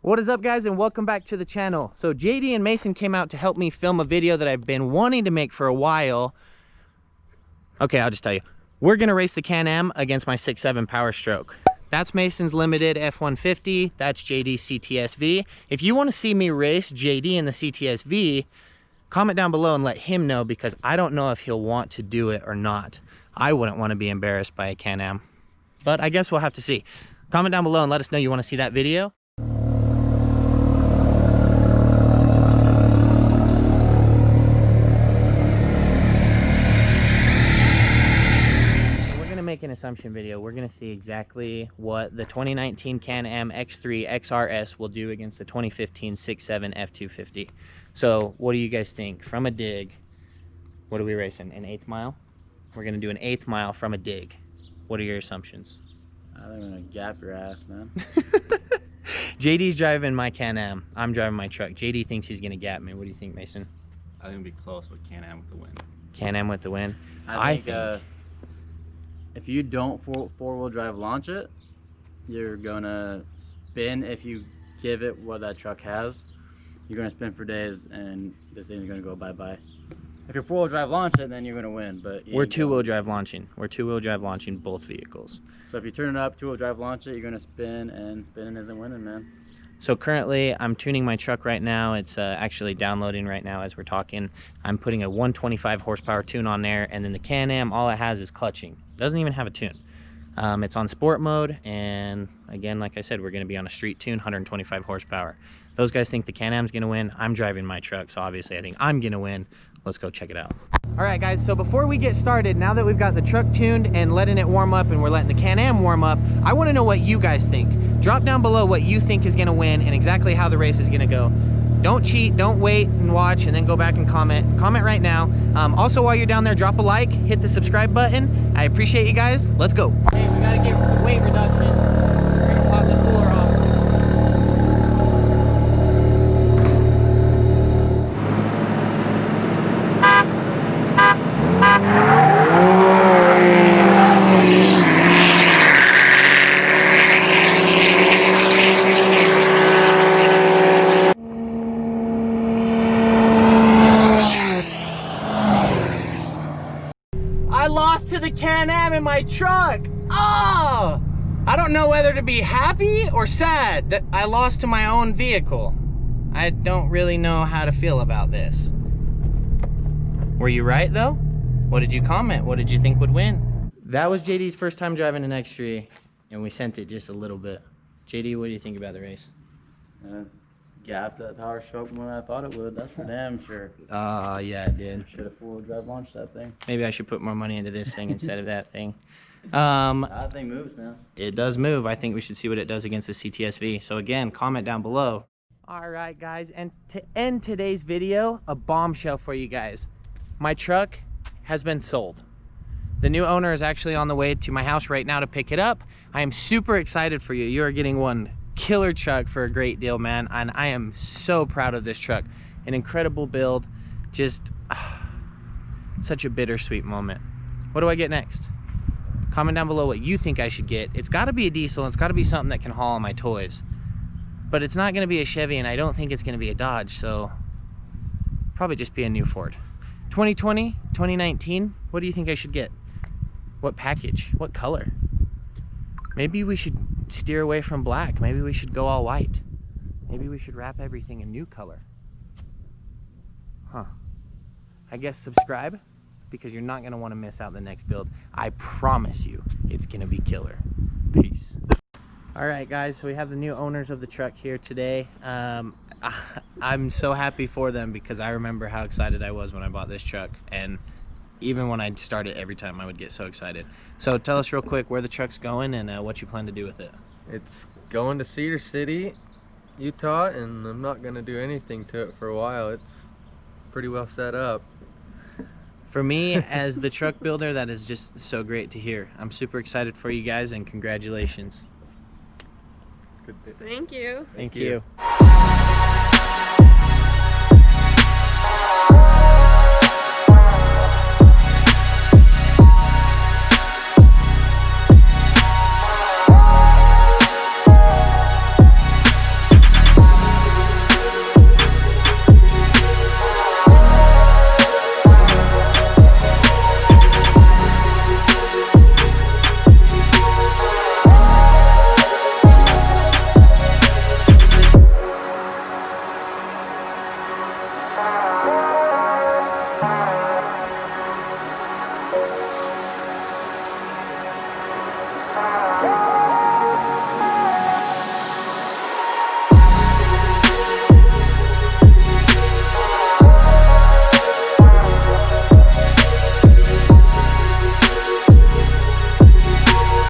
What is up, guys, and welcome back to the channel. So JD and Mason came out to help me film a video that I've been wanting to make for a while. Okay, I'll just tell you. We're gonna race the Can-Am against my 6.7 Powerstroke. That's Mason's limited F-150, that's JD's CTSV. If you wanna see me race JD in the CTSV, comment down below and let him know, because I don't know if he'll want to do it or not. I wouldn't wanna be embarrassed by a Can-Am, but I guess we'll have to see. Comment down below and let us know you wanna see that video. Make an assumption video. We're going to see exactly what the 2019 Can-Am X3 XRS will do against the 2015 6.7 F250. So what do you guys think? From a dig, what are we racing? An 1/8 mile? We're going to do an 1/8 mile from a dig. What are your assumptions? I think I'm going to gap your ass, man. JD's driving my Can-Am. I'm driving my truck. JD thinks he's going to gap me. What do you think, Mason? I think it'll be close with Can-Am with the win. Can-Am with the win? I think if you don't four-wheel drive launch it, you're gonna spin. If you give it what that truck has, you're gonna spin for days and this thing's gonna go bye-bye. If you're four-wheel drive launch it, then you're gonna win. But we're two-wheel drive launching. We're two-wheel drive launching both vehicles. So if you turn it up, two-wheel drive launch it, you're gonna spin, and spinning isn't winning, man. So currently I'm tuning my truck right now. It's actually downloading right now as we're talking. I'm putting a 125 horsepower tune on there, and then the Can-Am, all it has is clutching. Doesn't even have a tune. It's on sport mode, and again, like I said, we're gonna be on a street tune, 125 horsepower. Those guys think the Can-Am's gonna win. I'm driving my truck, so obviously I think I'm gonna win. Let's go check it out. All right, guys, so before we get started, now that we've got the truck tuned and letting it warm up and we're letting the Can-Am warm up, I wanna know what you guys think. Drop down below what you think is gonna win and exactly how the race is gonna go. Don't cheat, don't wait and watch and then go back and comment. Comment right now. Also, while you're down there, drop a like, hit the subscribe button. I appreciate you guys. Let's go. Hey, we gotta get some weight reduction. We're gonna pop the cooler off. I lost to the Can-Am in my truck. Oh! I don't know whether to be happy or sad that I lost to my own vehicle. I don't really know how to feel about this. Were you right though? What did you comment? What did you think would win? That was JD's first time driving an X3, and we sent it just a little bit. JD, what do you think about the race? Gapped that Powerstroke more than I thought it would. That's for damn sure. Yeah, it did. Should have four-wheel drive launched that thing. Maybe I should put more money into this thing instead of that thing. That thing moves, man. It does move. I think we should see what it does against the CTSV. So again, comment down below. All right, guys, and to end today's video, a bombshell for you guys. My truck has been sold. The new owner is actually on the way to my house right now to pick it up. I am super excited for you. You are getting one killer truck for a great deal, man, and I am so proud of this truck. An incredible build, just such a bittersweet moment. What do I get next? Comment down below what you think I should get. It's got to be a diesel, and it's got to be something that can haul all my toys, but it's not going to be a Chevy, and I don't think it's going to be a Dodge, so probably just be a new Ford. 2020, 2019, what do you think I should get? What package? What color? Maybe we should steer away from black. Maybe we should go all white. Maybe we should wrap everything in new color. Huh. I guess subscribe, because you're not gonna wanna miss out the next build. I promise you, it's gonna be killer. Peace. All right, guys, so we have the new owners of the truck here today. I'm so happy for them, because I remember how excited I was when I bought this truck, and even when I'd start it, every time I would get so excited. So tell us real quick where the truck's going and what you plan to do with it. It's going to Cedar City, Utah, and I'm not going to do anything to it for a while. It's pretty well set up. For me, as the truck builder, that is just so great to hear. I'm super excited for you guys, and congratulations. Good. Thank you. Thank you.